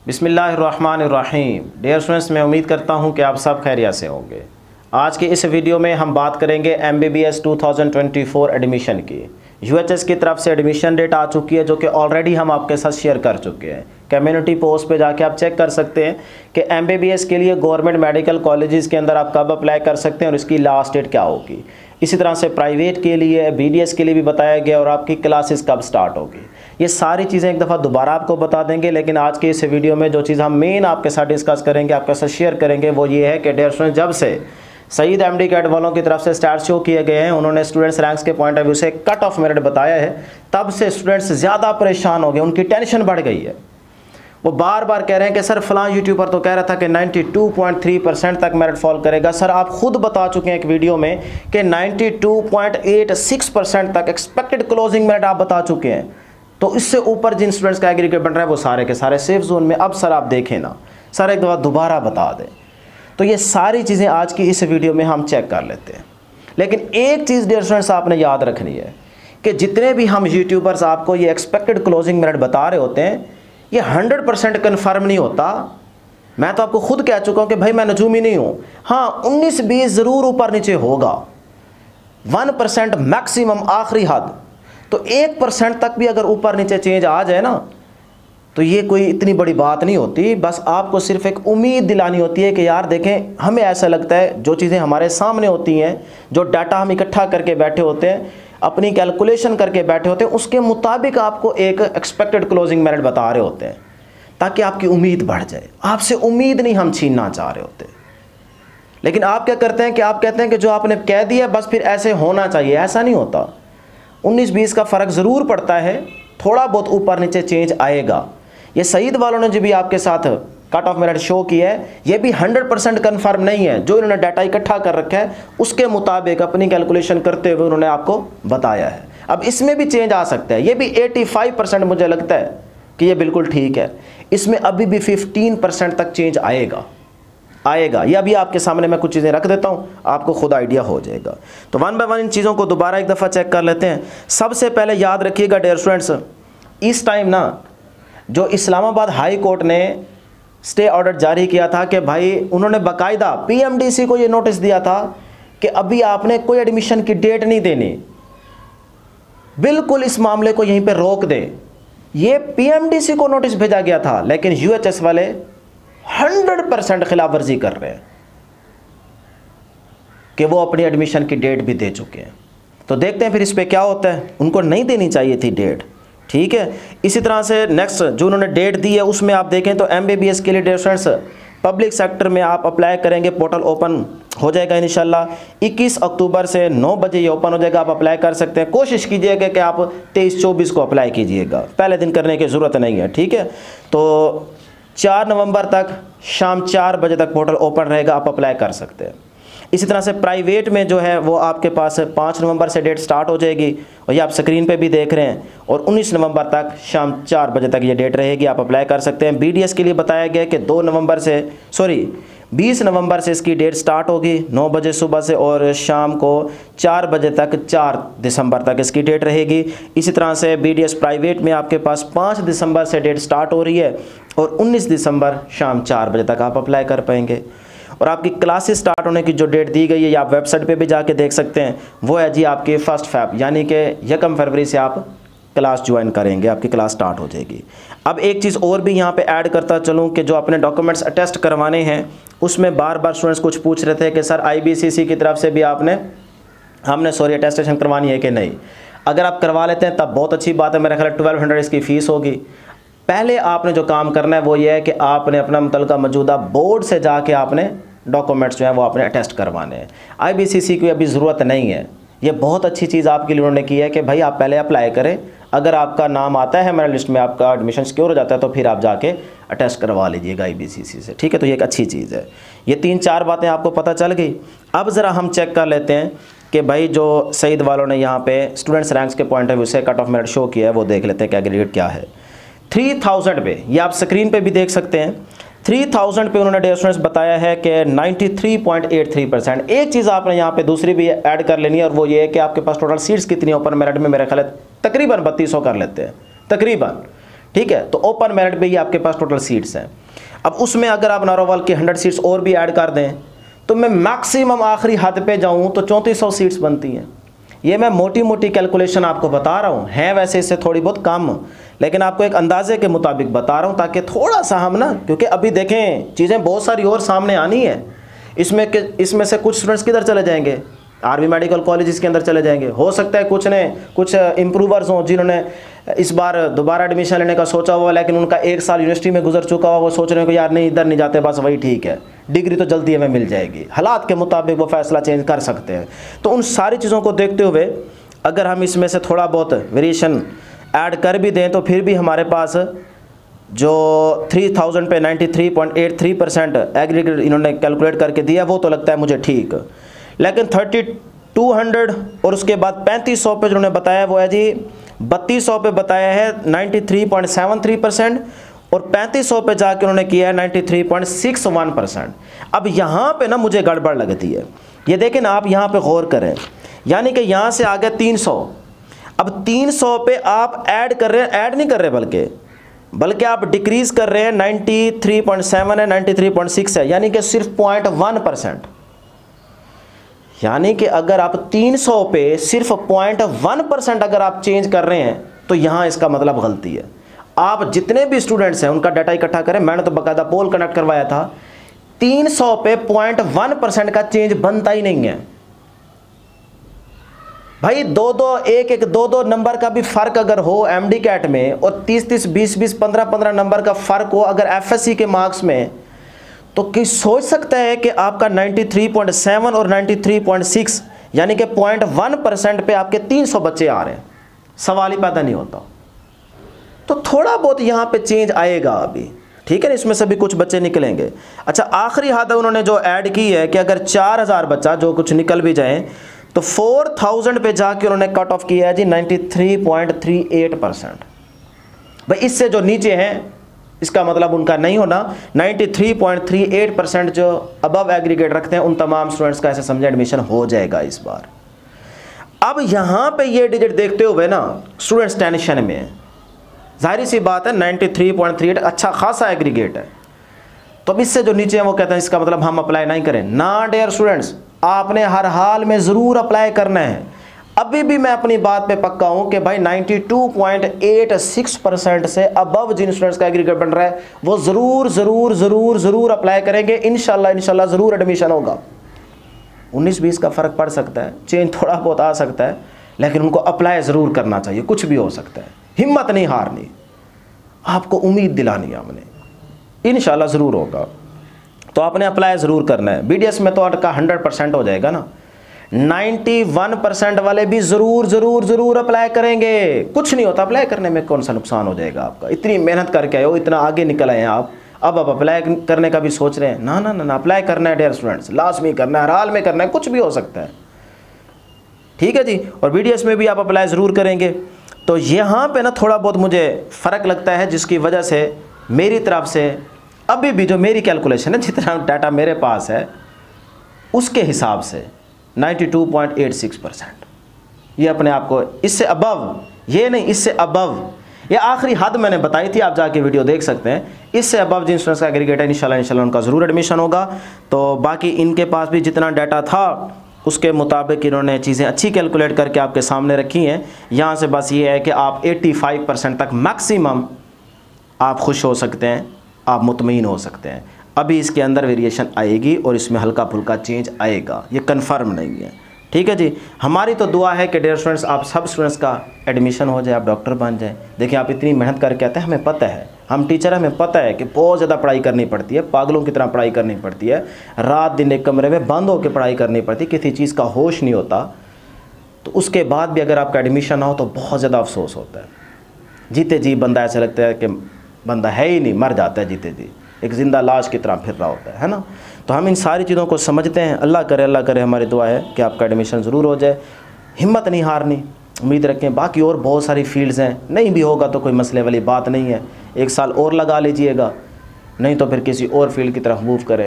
बिस्मिल्लाहिर्रहमानिर्रहीम। Dear students, मैं उम्मीद करता हूं कि आप सब खैरियत से होंगे। आज के इस वीडियो में हम बात करेंगे MBBS 2024 एडमिशन की। UHS की तरफ से एडमिशन डेट आ चुकी है, जो कि ऑलरेडी हम आपके साथ शेयर कर चुके हैं। कम्युनिटी पोस्ट पे जाके आप चेक कर सकते हैं कि MBBS के लिए गवर्नमेंट मेडिकल कॉलेजेस के अंदर आप कब अप्लाई कर सकते हैं और इसकी लास्ट डेट क्या होगी। इसी तरह से प्राइवेट के लिए, BDS के लिए भी बताया गया और आपकी क्लासेस कब स्टार्ट होगी। ये सारी चीज़ें एक दफ़ा दोबारा आपको बता देंगे, लेकिन आज के इस वीडियो में जो चीज़ हम मेन आपके साथ डिस्कस करेंगे, आपके साथ शेयर करेंगे, वो ये है कि डियर स्टूडेंट, जब से सईद MD कैट वालों की तरफ से स्टार्ट शो किए गए हैं, उन्होंने स्टूडेंट्स रैंक्स के पॉइंट ऑफ व्यू से कट ऑफ मेरिट बताया है, तब से स्टूडेंट्स ज़्यादा परेशान हो गए, उनकी टेंशन बढ़ गई है। वो बार बार कह रहे हैं कि सर फलां यूट्यूबर तो कह रहा था कि 92.3% तक मेरिट फॉल करेगा। सर आप खुद बता चुके हैं एक वीडियो में कि 92.86% तक एक्सपेक्टेड क्लोजिंग मेरिट आप बता चुके हैं। तो इससे ऊपर जिन स्टूडेंट्स का एग्रीगेट बन रहा है वो सारे के सारे सेफ जोन में। अब सर आप देखें ना, सर एक दफ़ा दोबारा बता दें। तो ये सारी चीज़ें आज की इस वीडियो में हम चेक कर लेते हैं। लेकिन एक चीज़ डियर स्टूडेंट्स आपने याद रखनी है कि जितने भी हम यूट्यूबर्स आपको ये एक्सपेक्टेड क्लोजिंग मेरिट बता रहे होते हैं, ये 100% कन्फर्म नहीं होता। मैं तो आपको खुद कह चुका हूँ कि भाई मैं नजूमी नहीं हूँ। हाँ, 19-20 ज़रूर ऊपर नीचे होगा, 1% मैक्सिमम आखिरी हद। तो 1% तक भी अगर ऊपर नीचे चेंज आ जाए ना, तो ये कोई इतनी बड़ी बात नहीं होती। बस आपको सिर्फ एक उम्मीद दिलानी होती है कि यार देखें, हमें ऐसा लगता है जो चीज़ें हमारे सामने होती हैं, जो डाटा हम इकट्ठा करके बैठे होते हैं, अपनी कैलकुलेशन करके बैठे होते हैं, उसके मुताबिक आपको एक एक्सपेक्टेड क्लोजिंग मेरिट बता रहे होते हैं, ताकि आपकी उम्मीद बढ़ जाए। आपसे उम्मीद नहीं हम छीनना चाह रहे होते। लेकिन आप क्या करते हैं कि आप कहते हैं कि जो आपने कह दिया बस फिर ऐसे होना चाहिए। ऐसा नहीं होता। 19-20 का फ़र्क ज़रूर पड़ता है, थोड़ा बहुत ऊपर नीचे चेंज आएगा। ये सईद वालों ने जो भी आपके साथ कट ऑफ मेरिट शो किया है, ये भी 100% कन्फर्म नहीं है। जो इन्होंने डाटा इकट्ठा कर रखा है उसके मुताबिक अपनी कैलकुलेशन करते हुए उन्होंने आपको बताया है। अब इसमें भी चेंज आ सकता है। ये भी 85% मुझे लगता है कि ये बिल्कुल ठीक है। इसमें अभी भी 15% तक चेंज आएगा। ये अभी आपके सामने मैं कुछ चीज़ें रख देता हूँ, आपको खुद आइडिया हो जाएगा। तो वन बाय वन इन चीज़ों को दोबारा एक दफ़ा चेक कर लेते हैं। सबसे पहले याद रखिएगा डियर स्टूडेंट्स, इस टाइम ना जो इस्लामाबाद हाई कोर्ट ने स्टे ऑर्डर जारी किया था कि भाई उन्होंने बाकायदा PMDC को ये नोटिस दिया था कि अभी आपने कोई एडमिशन की डेट नहीं देनी, बिल्कुल इस मामले को यहीं पे रोक दें। ये PMDC को नोटिस भेजा गया था, लेकिन UHS वाले 100% खिलाफ वर्जी कर रहे हैं कि वो अपनी एडमिशन की डेट भी दे चुके हैं। तो देखते हैं फिर इस पर क्या होता है। उनको नहीं देनी चाहिए थी डेट, ठीक है। इसी तरह से नेक्स्ट जो उन्होंने डेट दी है उसमें आप देखें तो MBBS के लिए डियर स्टूडेंट्स पब्लिक सेक्टर में आप अप्लाई करेंगे, पोर्टल ओपन हो जाएगा इंशाल्लाह 21 अक्टूबर से 9 बजे ये ओपन हो जाएगा। आप अप्लाई कर सकते हैं। कोशिश कीजिएगा कि आप 23-24 को अप्लाई कीजिएगा, पहले दिन करने की ज़रूरत नहीं है, ठीक है। तो 4 नवंबर तक शाम 4 बजे तक पोर्टल ओपन रहेगा, आप अप्लाई कर सकते हैं। इसी तरह से प्राइवेट में जो है वो आपके पास 5 नवंबर से डेट स्टार्ट हो जाएगी, और ये आप स्क्रीन पे भी देख रहे हैं, और 19 नवंबर तक शाम 4 बजे तक ये डेट रहेगी, आप अप्लाई कर सकते हैं। BDS के लिए बताया गया कि 20 नवंबर से इसकी डेट स्टार्ट होगी 9 बजे सुबह से, और शाम को 4 बजे तक 4 दिसंबर तक इसकी डेट रहेगी। इसी तरह से BDS प्राइवेट में आपके पास 5 दिसंबर से डेट स्टार्ट हो रही है, और 19 दिसंबर शाम 4 बजे तक आप अप्लाई कर पाएंगे। और आपकी क्लासेस स्टार्ट होने की जो डेट दी गई है, ये आप वेबसाइट पे भी जाके देख सकते हैं, वो है जी आपकी 1 फ़रवरी, यानी कि 1 फरवरी से आप क्लास ज्वाइन करेंगे, आपकी क्लास स्टार्ट हो जाएगी। अब एक चीज़ और भी यहाँ पे ऐड करता चलूँ कि जो अपने डॉक्यूमेंट्स अटेस्ट करवाने हैं, उसमें बार बार स्टूडेंट्स कुछ पूछ रहे थे कि सर IBCC की तरफ से भी हमने अटेस्टेशन करवानी है कि नहीं। अगर आप करवा लेते हैं तब बहुत अच्छी बात है। मेरा ख्याल 1200 इसकी फ़ीस होगी। पहले आपने जो काम करना है वो ये है कि आपने अपना मुतल्लिका मौजूदा बोर्ड से जाके आपने डॉक्यूमेंट्स जो हैं वो आपने अटेस्ट करवाने हैं। IBCC की अभी ज़रूरत नहीं है। ये बहुत अच्छी चीज़ आपके लिए उन्होंने की है कि भाई आप पहले अप्लाई करें, अगर आपका नाम आता है मेरिट लिस्ट में, आपका एडमिशन सिक्योर हो जाता है, तो फिर आप जाके अटेस्ट करवा लीजिएगा IBCC से, ठीक है। तो ये एक अच्छी चीज़ है। ये 3-4 बातें आपको पता चल गई। अब ज़रा हम चेक कर लेते हैं कि भाई जो सईद वालों ने यहाँ पे स्टूडेंट्स रैंक्स के पॉइंट ऑफ व्यू से कट ऑफ मेरिट शो किया है, वो देख लेते हैं कि एग्रीगेट क्या है। 3000 पे, ये आप स्क्रीन पे भी देख सकते हैं, 3000 पे उन्होंने डियर स्टूडेंट्स बताया है कि 93.83%। एक चीज़ आपने यहाँ पे दूसरी भी ऐड कर लेनी है, और वो ये है कि आपके पास टोटल सीट्स कितनी ओपन मेरिट में, मेरा ख्याल है तकरीबन 3200 कर लेते हैं तकरीबन, ठीक है। तो ओपन मेरिट पे ही आपके पास टोटल सीट्स हैं। अब उसमें अगर आप नारोवाल की 100 सीट्स और भी ऐड कर दें तो मैं मैक्सिमम आखिरी हद पे जाऊं तो 3400 सीट्स बनती हैं। ये मैं मोटी मोटी कैलकुलेशन आपको बता रहा हूँ, है वैसे इससे थोड़ी बहुत कम, लेकिन आपको एक अंदाजे के मुताबिक बता रहा हूँ ताकि थोड़ा सा हम ना, क्योंकि अभी देखें चीज़ें बहुत सारी और सामने आनी है। इसमें से कुछ स्टूडेंट्स किधर चले जाएंगे, आर्मी मेडिकल कॉलेज के अंदर चले जाएंगे। हो सकता है कुछ इम्प्रूवर्स हों जिन्होंने इस बार दोबारा एडमिशन लेने का सोचा हुआ, लेकिन उनका 1 साल यूनिवर्सिटी में गुजर चुका हुआ, वो सोच रहे हो कि यार नहीं इधर नहीं जाते, बस वही ठीक है, डिग्री तो जल्दी हमें मिल जाएगी। हालात के मुताबिक वो फैसला चेंज कर सकते हैं। तो उन सारी चीज़ों को देखते हुए अगर हम इसमें से थोड़ा बहुत वेरिएशन ऐड कर भी दें तो फिर भी हमारे पास जो 3000 पे 93.83% एग्रीगेट इन्होंने कैलकुलेट करके दिया, वो तो लगता है मुझे ठीक। लेकिन 3200 और उसके बाद 3500 पे जिन्होंने बताया वो है जी 3200 पे बताया है 93.73% और 3500 पे जाके उन्होंने किया है 93.61%। अब यहाँ पे ना मुझे गड़बड़ लगती है। ये देखें ना, आप यहाँ पे गौर करें, यानी कि यहाँ से आ गया 300। अब 300 पे आप ऐड कर रहे हैं, ऐड नहीं कर रहे बल्कि आप डिक्रीज कर रहे हैं। 93.7 है, 93.6 है, यानी कि सिर्फ 0.1%। यानी कि अगर आप 300 पे सिर्फ 0.1% अगर आप चेंज कर रहे हैं तो यहाँ इसका मतलब गलती है। आप जितने भी स्टूडेंट्स हैं उनका डाटा इकट्ठा करें, मैंने तो बाकायदा पोल कनेक्ट करवाया था। 300 पे 0.1% का चेंज बनता ही नहीं है भाई। 2-2 नंबर का भी फ़र्क अगर हो एमडी कैट में और 30-30, 20-20, 15-15 नंबर का फ़र्क हो अगर एफएससी के मार्क्स में, तो कि सोच सकता है कि आपका 93.7 और 93.6 यानी कि 0.1% पे आपके 300 बच्चे आ रहे हैं, सवाल ही पैदा नहीं होता। तो थोड़ा बहुत यहाँ पे चेंज आएगा अभी, ठीक है ना, इसमें से भी कुछ बच्चे निकलेंगे। अच्छा, आखिरी हद उन्होंने जो ऐड की है कि अगर 4000 बच्चा जो कुछ निकल भी जाए तो 4000 पे जाके उन्होंने कट ऑफ किया है जी 93.38%। भाई इससे जो नीचे हैं इसका मतलब उनका नहीं होना। 93.38% जो अबव एग्रीगेट रखते हैं उन तमाम स्टूडेंट्स का ऐसे समझे एडमिशन हो जाएगा इस बार। अब यहाँ पे ये डिजिट देखते हुए ना स्टूडेंट्स टेंशन में है, जाहिर सी बात है 93.38 अच्छा खासा एग्रीगेट है। तो अब इससे जो नीचे हैं वो कहते हैं इसका मतलब हम अप्लाई नहीं करें ना। डियर स्टूडेंट्स, आपने हर हाल में ज़रूर अप्लाई करना है। अभी भी मैं अपनी बात पे पक्का हूं कि भाई 92.86% से अबव जिन स्टूडेंट्स का एग्रीगेट बन रहा है वो ज़रूर अप्लाई करेंगे। इंशाल्लाह ज़रूर एडमिशन होगा। 19-20 का फ़र्क पड़ सकता है, चेंज थोड़ा बहुत आ सकता है, लेकिन उनको अप्लाई ज़रूर करना चाहिए। कुछ भी हो सकता है, हिम्मत नहीं हारनी, आपको उम्मीद दिलानी है हमने, इंशाल्लाह ज़रूर होगा। तो आपने अप्लाई ज़रूर करना है। बीडीएस में तो आपका 100% हो जाएगा ना। 91% वाले भी ज़रूर अप्लाई करेंगे। कुछ नहीं होता, अप्लाई करने में कौन सा नुकसान हो जाएगा आपका। इतनी मेहनत करके आए हो, इतना आगे निकल आए हैं आप, अब अप्लाई करने का भी सोच रहे हैं। ना, अप्लाई करना है डियर स्टूडेंट्स, लाजमी करना है, हर हाल में करना है, कुछ भी हो सकता है, ठीक है जी। और बीडीएस में भी आप अप्लाई ज़रूर करेंगे। तो यहाँ पे ना थोड़ा बहुत मुझे फ़र्क लगता है, जिसकी वजह से मेरी तरफ से अभी भी जो मेरी कैलकुलेशन है, जितना डाटा मेरे पास है उसके हिसाब से 92.86%। ये अपने आप को इससे अबव, ये नहीं इससे अबव, ये आखिरी हद मैंने बताई थी, आप जाके वीडियो देख सकते हैं। इससे अबव जिन स्टूडेंट्स का एग्रीगेट है इंशाल्लाह उनका ज़रूर एडमिशन होगा। तो बाकी इनके पास भी जितना डाटा था उसके मुताबिक इन्होंने चीज़ें अच्छी कैलकुलेट करके आपके सामने रखी हैं। यहाँ से बस ये है कि आप 85% तक मैक्सिमम आप खुश हो सकते हैं, आप मुतमईन हो सकते हैं। अभी इसके अंदर वेरिएशन आएगी और इसमें हल्का फुल्का चेंज आएगा, ये कंफर्म नहीं है, ठीक है जी। हमारी तो दुआ है कि डियर स्टूडेंट्स आप सब स्टूडेंट्स का एडमिशन हो जाए, आप डॉक्टर बन जाए। देखिए आप इतनी मेहनत करके आते हैं, हमें पता है, हम टीचर हमें पता है कि बहुत ज़्यादा पढ़ाई करनी पड़ती है, पागलों की तरह पढ़ाई करनी पड़ती है, रात दिन एक कमरे में बंद होकर पढ़ाई करनी पड़ती है, किसी चीज़ का होश नहीं होता। तो उसके बाद भी अगर आपका एडमिशन ना हो तो बहुत ज़्यादा अफसोस होता है। जीते जी बंदा ऐसा लगता है कि बंदा है ही नहीं, मर जाता है जीते जी, एक ज़िंदा लाश की तरह फिर रहा होता है ना। तो हम इन सारी चीज़ों को समझते हैं। अल्लाह करे हमारी दुआ है कि आपका एडमिशन ज़रूर हो जाए। हिम्मत नहीं हारनी, उम्मीद रखें। बाकी और बहुत सारी फील्ड्स हैं, नहीं भी होगा तो कोई मसले वाली बात नहीं है, 1 साल और लगा लीजिएगा, नहीं तो फिर किसी और फील्ड की तरफ मूव करें।